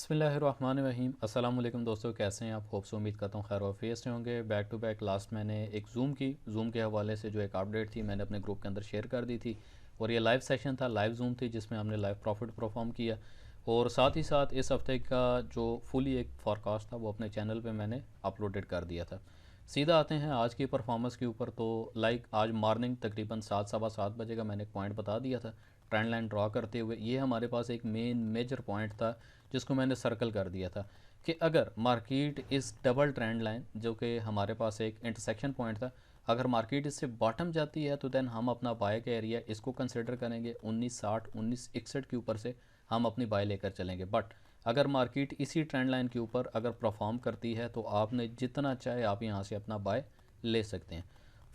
बिस्मिल्लाहिर्रहमानिर्रहीम। अस्सलाम वालेकुम दोस्तों, कैसे हैं आप? होप से उम्मीद करता हूँ खैर वाफियत से होंगे। बैक टू बैक लास्ट मैंने एक जूम के हवाले से जो एक अपडेट थी मैंने अपने ग्रुप के अंदर शेयर कर दी थी, और ये लाइव सेशन था, लाइव जूम थी जिसमें हमने लाइव प्रॉफिट परफॉर्म किया। और साथ ही साथ इस हफ्ते का जो फुली एक फॉरकास्ट था वो अपने चैनल पे मैंने अपलोडेड कर दिया था। सीधा आते हैं आज की परफॉर्मेंस के ऊपर। तो आज मॉर्निंग तकरीबन 7 सवा 7 बजे का मैंने एक पॉइंट बता दिया था ट्रेंड लाइन ड्रॉ करते हुए। ये हमारे पास एक मेजर पॉइंट था जिसको मैंने सर्कल कर दिया था कि अगर मार्केट इस डबल ट्रेंड लाइन जो कि हमारे पास एक इंटरसेक्शन पॉइंट था, अगर मार्केट इससे बॉटम जाती है तो देन हम अपना बाय का एरिया इसको कंसिडर करेंगे 1960 1961 के ऊपर से हम अपनी बाय लेकर चलेंगे। बट अगर मार्केट इसी ट्रेंड लाइन के ऊपर अगर परफॉर्म करती है तो आपने जितना चाहे आप यहाँ से अपना बाय ले सकते हैं।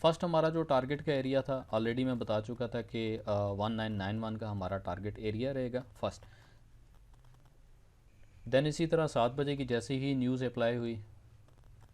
फर्स्ट हमारा जो टारगेट का एरिया था ऑलरेडी मैं बता चुका था कि 1991 का हमारा टारगेट एरिया रहेगा फर्स्ट। देन इसी तरह 7 बजे की जैसे ही न्यूज़ अप्लाई हुई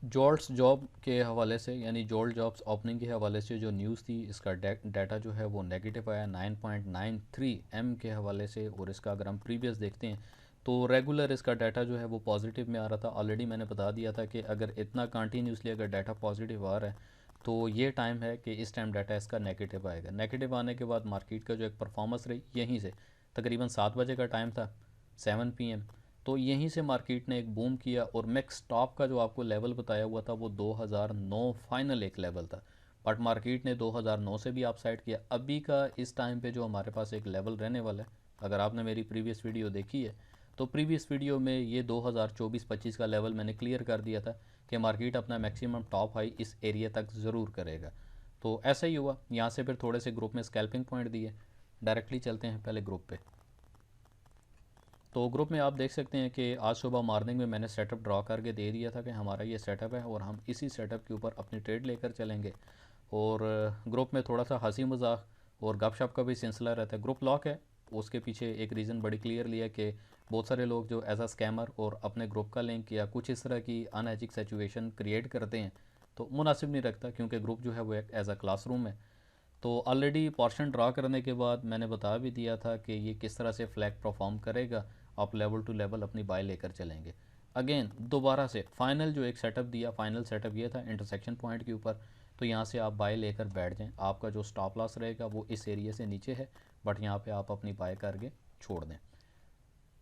जोल्ट्स जॉब के हवाले से, यानी जोल्ट जॉब्स ओपनिंग के हवाले से जो न्यूज़ थी, इसका डाटा जो है वो नेगेटिव आया 9.93 एम के हवाले से। और इसका अगर हम प्रीवियस देखते हैं तो रेगुलर इसका डाटा जो है वो पॉजिटिव में आ रहा था। ऑलरेडी मैंने बता दिया था कि अगर इतना कंटिन्यूसली अगर डाटा पॉजिटिव आ रहा है तो ये टाइम है कि इस टाइम डाटा इसका नेगेटिव आएगा। नेगेटिव आने के बाद मार्केट का जो एक परफॉर्मेंस रही यहीं से तकरीबन 7 बजे का टाइम था 7 PM, तो यहीं से मार्केट ने एक बूम किया। और मैक्स टॉप का जो आपको लेवल बताया हुआ था वो 2009 फाइनल एक लेवल था, बट मार्केट ने 2009 से भी अपसाइड किया। अभी का इस टाइम पे जो हमारे पास एक लेवल रहने वाला है, अगर आपने मेरी प्रीवियस वीडियो देखी है तो प्रीवियस वीडियो में ये 2024-25 का लेवल मैंने क्लियर कर दिया था कि मार्केट अपना मैक्सिमम टॉप हाई इस एरिया तक ज़रूर करेगा। तो ऐसा ही हुआ। यहाँ से फिर थोड़े से ग्रुप में स्कैल्पिंग पॉइंट दिए। डायरेक्टली चलते हैं पहले ग्रुप पे। तो ग्रुप में आप देख सकते हैं कि आज सुबह मॉर्निंग में मैंने सेटअप ड्रॉ करके दे दिया था कि हमारा ये सेटअप है और हम इसी सेटअप के ऊपर अपनी ट्रेड लेकर चलेंगे। और ग्रुप में थोड़ा सा हंसी मजाक और गपशप का भी सिलसिला रहता है। ग्रुप लॉक है, उसके पीछे एक रीज़न बड़ी क्लियरली है कि बहुत सारे लोग जो एज अ स्कैमर और अपने ग्रुप का लिंक या कुछ इस तरह की अनएथिक सिचुएशन क्रिएट करते हैं तो मुनासिब नहीं रखता, क्योंकि ग्रुप जो है वो एक एज अ क्लासरूम है। तो ऑलरेडी पोर्शन ड्रा करने के बाद मैंने बता भी दिया था कि ये किस तरह से फ्लैग परफॉर्म करेगा। आप लेवल टू लेवल अपनी बाय लेकर चलेंगे। अगेन दोबारा से फाइनल जो एक सेटअप दिया, फाइनल सेटअप ये था इंटरसेक्शन पॉइंट के ऊपर। तो यहाँ से आप बाय लेकर बैठ जाएं। आपका जो स्टॉप लॉस रहेगा वो इस एरिया से नीचे है, बट यहाँ पे आप अपनी बाय करके छोड़ दें।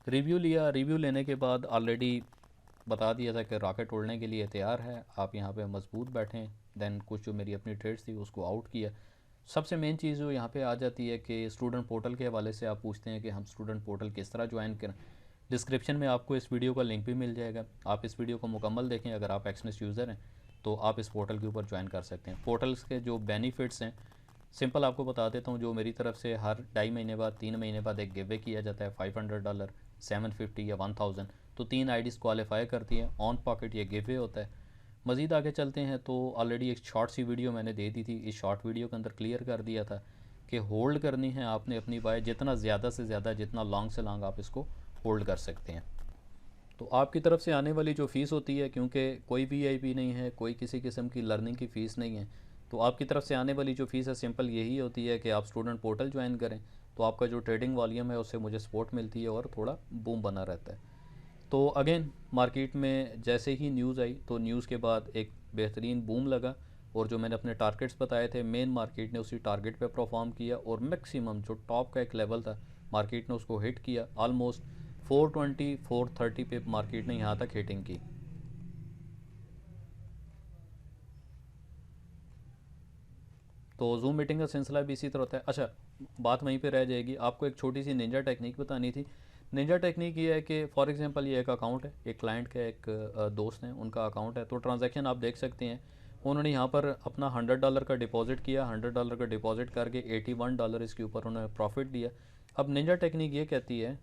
रिव्यू लिया, रिव्यू लेने के बाद ऑलरेडी बता दिया था कि रॉकेट उड़ने के लिए तैयार है, आप यहाँ पे मजबूत बैठें। देन कुछ जो मेरी अपनी ट्रेड्स थी उसको आउट किया। सबसे मेन चीज़ जो यहाँ पे आ जाती है कि स्टूडेंट पोर्टल के हवाले से आप पूछते हैं कि हम स्टूडेंट पोर्टल किस तरह ज्वाइन करें। डिस्क्रिप्शन में आपको इस वीडियो का लिंक भी मिल जाएगा, आप इस वीडियो को मुकम्मल देखें। अगर आप एक्सनेस यूज़र हैं तो आप इस पोर्टल के ऊपर ज्वाइन कर सकते हैं। पोर्टल्स के जो बेनिफिट्स हैं सिंपल आपको बता देता हूँ। जो मेरी तरफ से हर 2.5 महीने बाद 3 महीने बाद एक गिवे किया जाता है $500, 750 या 1000। तो 3 आईडीज़ क्वालिफाई करती हैं, ऑन पॉकेट ये गिवे होता है। मज़ीद आगे चलते हैं तो ऑलरेडी एक शॉर्ट सी वीडियो मैंने दे दी थी। इस शॉर्ट वीडियो के अंदर क्लियर कर दिया था कि होल्ड करनी है आपने अपनी बाय, जितना ज़्यादा से ज़्यादा, जितना लॉन्ग से लॉन्ग आप इसको होल्ड कर सकते हैं। तो आपकी तरफ से आने वाली जो फ़ीस होती है, क्योंकि कोई वीआईपी नहीं है, कोई किसी किस्म की लर्निंग की फ़ीस नहीं है, तो आपकी तरफ से आने वाली जो फ़ीस है सिंपल यही होती है कि आप स्टूडेंट पोर्टल ज्वाइन करें तो आपका जो ट्रेडिंग वॉल्यूम है उससे मुझे सपोर्ट मिलती है और थोड़ा बूम बना रहता है। तो अगेन मार्केट में जैसे ही न्यूज़ आई तो न्यूज़ के बाद एक बेहतरीन बूम लगा, और जो मैंने अपने टारगेट्स बताए थे मेन मार्केट ने उसी टारगेट पे परफॉर्म किया। और मैक्सिमम जो टॉप का एक लेवल था मार्केट ने उसको हिट किया। ऑलमोस्ट 420 430 पे मार्केट ने यहाँ तक हिटिंग की। तो जूम मीटिंग का सिलसिला भी इसी तरह होता है। अच्छा, बात वहीं पे रह जाएगी। आपको एक छोटी सी निंजा टेक्निक बतानी थी। निंजा टेक्निक ये है कि फॉर एग्जांपल ये एक अकाउंट है, एक क्लाइंट का एक दोस्त है, उनका अकाउंट है। तो ट्रांजैक्शन आप देख सकते हैं, उन्होंने यहाँ पर अपना $100 का डिपॉजिट किया, $100 का डिपॉजिट करके $81 इसके ऊपर उन्होंने प्रॉफिट दिया। अब निंजा टेक्निक ये कहती है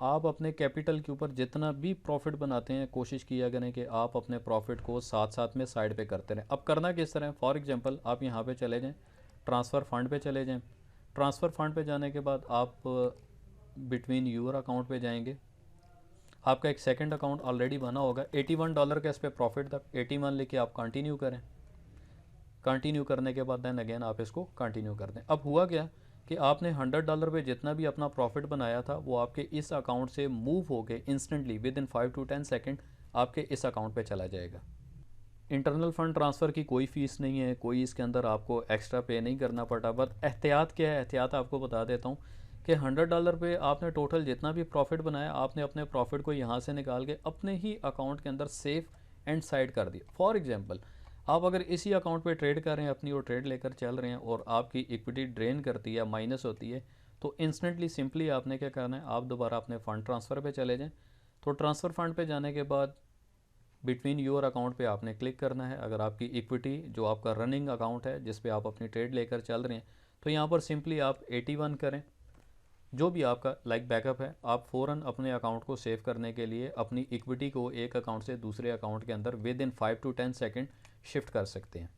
आप अपने कैपिटल के ऊपर जितना भी प्रॉफिट बनाते हैं कोशिश किया करें कि आप अपने प्रॉफिट को साथ साथ में साइड पे करते रहें। अब करना किस तरह है, फॉर एग्जांपल आप यहाँ पे चले जाएं, ट्रांसफ़र फ़ंड पे चले जाएं। ट्रांसफ़र फ़ंड पे जाने के बाद आप बिटवीन यूर अकाउंट पे जाएंगे। आपका एक सेकंड अकाउंट ऑलरेडी बना होगा, $81 का इस पर प्रॉफिट था, 81 लेके आप कंटिन्यू करें। कंटिन्यू करने के बाद देन अगेन आप इसको कंटिन्यू कर दें। अब हुआ क्या कि आपने $100 पे जितना भी अपना प्रॉफिट बनाया था वो आपके इस अकाउंट से मूव होके instantly with in 5 to 10 second आपके इस अकाउंट पे चला जाएगा। इंटरनल फ़ंड ट्रांसफ़र की कोई फ़ीस नहीं है, कोई इसके अंदर आपको एक्स्ट्रा पे नहीं करना पड़ता। बट एहतियात क्या है, एहतियात आपको बता देता हूँ कि $100 पे आपने टोटल जितना भी प्रॉफिट बनाया आपने अपने प्रॉफिट को यहाँ से निकाल के अपने ही अकाउंट के अंदर सेफ एंड साइड कर दिया। फॉर एग्जांपल आप अगर इसी अकाउंट पे ट्रेड कर रहे हैं, अपनी वो ट्रेड लेकर चल रहे हैं और आपकी इक्विटी ड्रेन करती है, माइनस होती है, तो इंस्टेंटली सिंपली आपने क्या करना है, आप दोबारा अपने फ़ंड ट्रांसफ़र पे चले जाएं। तो ट्रांसफ़र फ़ंड पे जाने के बाद बिटवीन योर अकाउंट पे आपने क्लिक करना है। अगर आपकी इक्विटी जो आपका रनिंग अकाउंट है जिस पे आप अपनी ट्रेड लेकर चल रहे हैं, तो यहाँ पर सिंपली आप 81 करें, जो भी आपका लाइक बैकअप है। आप फ़ौरन अपने अकाउंट को सेव करने के लिए अपनी इक्विटी को एक अकाउंट से दूसरे अकाउंट के अंदर with in 5 to 10 second shift कर सकते हैं।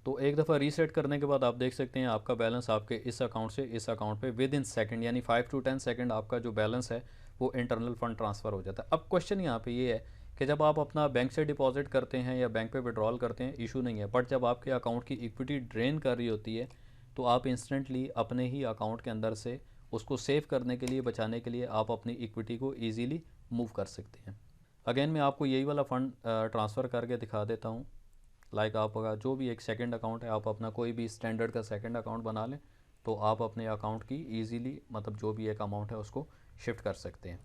तो एक दफ़ा रीसेट करने के बाद आप देख सकते हैं आपका बैलेंस आपके इस अकाउंट से इस अकाउंट पे विद इन सेकेंड यानी 5 to 10 सेकेंड आपका जो बैलेंस है वो इंटरनल फ़ंड ट्रांसफ़र हो जाता है। अब क्वेश्चन यहाँ पे ये है कि जब आप अपना बैंक से डिपॉजिट करते हैं या बैंक पे विड्रॉल करते हैं, इशू नहीं है। बट जब आपके अकाउंट की इक्विटी ड्रेन कर रही होती है तो आप इंस्टेंटली अपने ही अकाउंट के अंदर से उसको सेव करने के लिए, बचाने के लिए आप अपनी इक्विटी को ईज़िली मूव कर सकते हैं। अगेन मैं आपको यही वाला फ़ंड ट्रांसफ़र करके दिखा देता हूँ। लाइक आपका जो भी एक सेकंड अकाउंट है, आप अपना कोई भी स्टैंडर्ड का सेकंड अकाउंट बना लें तो आप अपने अकाउंट की इजीली मतलब जो भी एक अमाउंट है उसको शिफ्ट कर सकते हैं।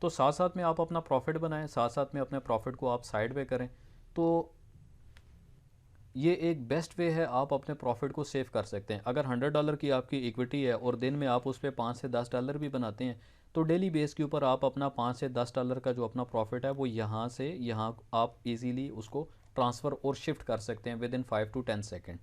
तो साथ साथ में आप अपना प्रॉफिट बनाएं, साथ साथ में अपने प्रॉफिट को आप साइड पे करें। तो ये एक बेस्ट वे है, आप अपने प्रॉफिट को सेव कर सकते हैं। अगर $100 की आपकी इक्विटी है और दिन में आप उस पर $5 से $10 भी बनाते हैं तो डेली बेस के ऊपर आप अपना $5 से $10 का जो अपना प्रॉफिट है वो यहाँ से यहाँ आप इजीली उसको ट्रांसफ़र और शिफ्ट कर सकते हैं with in 5 to 10 second.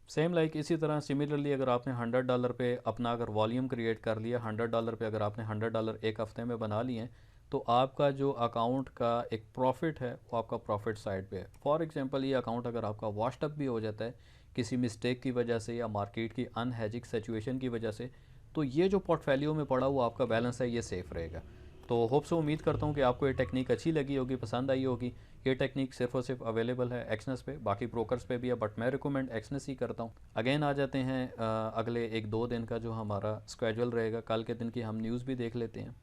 Same like इसी तरह सिमिलरली अगर आपने $100 पे अपना अगर वॉल्यूम क्रिएट कर लिया, $100 पे अगर आपने $100 एक हफ़्ते में बना लिए हैं तो आपका जो अकाउंट का एक प्रॉफिट है वो आपका प्रॉफिट साइड पे है। फॉर एग्जांपल ये अकाउंट अगर आपका वॉश्ड अप भी हो जाता है किसी मिस्टेक की वजह से या मार्केट की अनहेजिंग सिचुएशन की वजह से, तो ये जो पोर्टफोलियो में पड़ा हुआ आपका बैलेंस है ये सेफ़ रहेगा। तो होप से उम्मीद करता हूँ कि आपको ये टेक्निक अच्छी लगी होगी, पसंद आई होगी। ये टेक्निक सिर्फ और सिर्फ अवेलेबल है एक्सनेस पे, बाकी ब्रोकर्स पे भी है बट मैं रिकमेंड एक्सनेस ही करता हूँ। अगेन आ जाते हैं अगले 1-2 दिन का जो हमारा स्केड्यूल रहेगा। कल के दिन की हम न्यूज़ भी देख लेते हैं।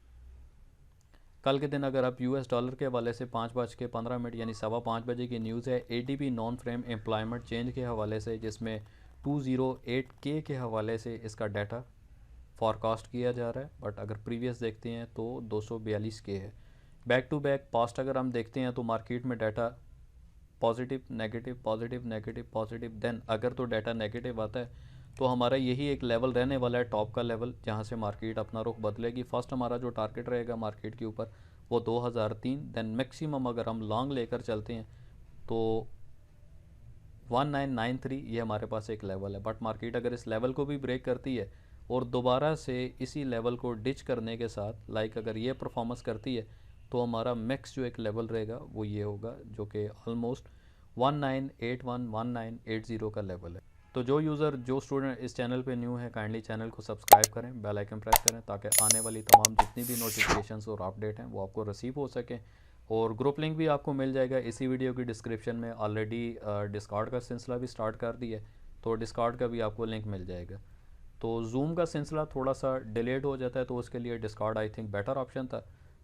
कल के दिन अगर आप $US के हवाले से 5:15 यानी 4:15 की न्यूज़ है ADP non frame employment change के हवाले से, जिसमें 208K के हवाले से इसका डाटा फॉरकास्ट किया जा रहा है। बट अगर प्रीवियस देखते हैं तो 242K है। बैक टू बैक पास्ट अगर हम देखते हैं तो मार्केट में data positive negative positive negative positive, then अगर तो डाटा नेगेटिव आता है तो हमारा यही एक लेवल रहने वाला है, टॉप का लेवल, जहाँ से मार्केट अपना रुख बदलेगी। फर्स्ट हमारा जो टारगेट रहेगा मार्केट के ऊपर वो 2003, देन मैक्सिमम अगर हम लॉन्ग लेकर चलते हैं तो 1993 ये हमारे पास एक लेवल है। बट मार्केट अगर इस लेवल को भी ब्रेक करती है और दोबारा से इसी लेवल को डिच करने के साथ लाइक अगर ये परफॉर्मेंस करती है तो हमारा मैक्स जो एक लेवल रहेगा वो ये होगा, जो कि ऑलमोस्ट 1980 का लेवल है। तो जो यूज़र जो स्टूडेंट इस चैनल पे न्यू है काइंडली चैनल को सब्सक्राइब करें, बेल आइकन प्रेस करें ताकि आने वाली तमाम जितनी भी नोटिफिकेशंस और अपडेट हैं वो आपको रिसीव हो सकें। और ग्रुप लिंक भी आपको मिल जाएगा इसी वीडियो की डिस्क्रिप्शन में। ऑलरेडी डिस्कॉर्ड का सिलसिला भी स्टार्ट कर दिया है तो डिस्कॉर्ड का भी आपको लिंक मिल जाएगा। तो जूम का सिलसिला थोड़ा सा डिलेड हो जाता है तो उसके लिए Discord I think better option था।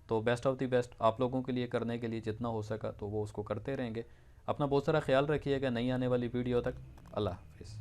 तो बेस्ट ऑफ द बेस्ट आप लोगों के लिए करने के लिए जितना हो सका तो वो उसको करते रहेंगे। अपना बहुत सारा ख्याल रखिएगा। नई आने वाली वीडियो तक अल्लाह हाफिज़।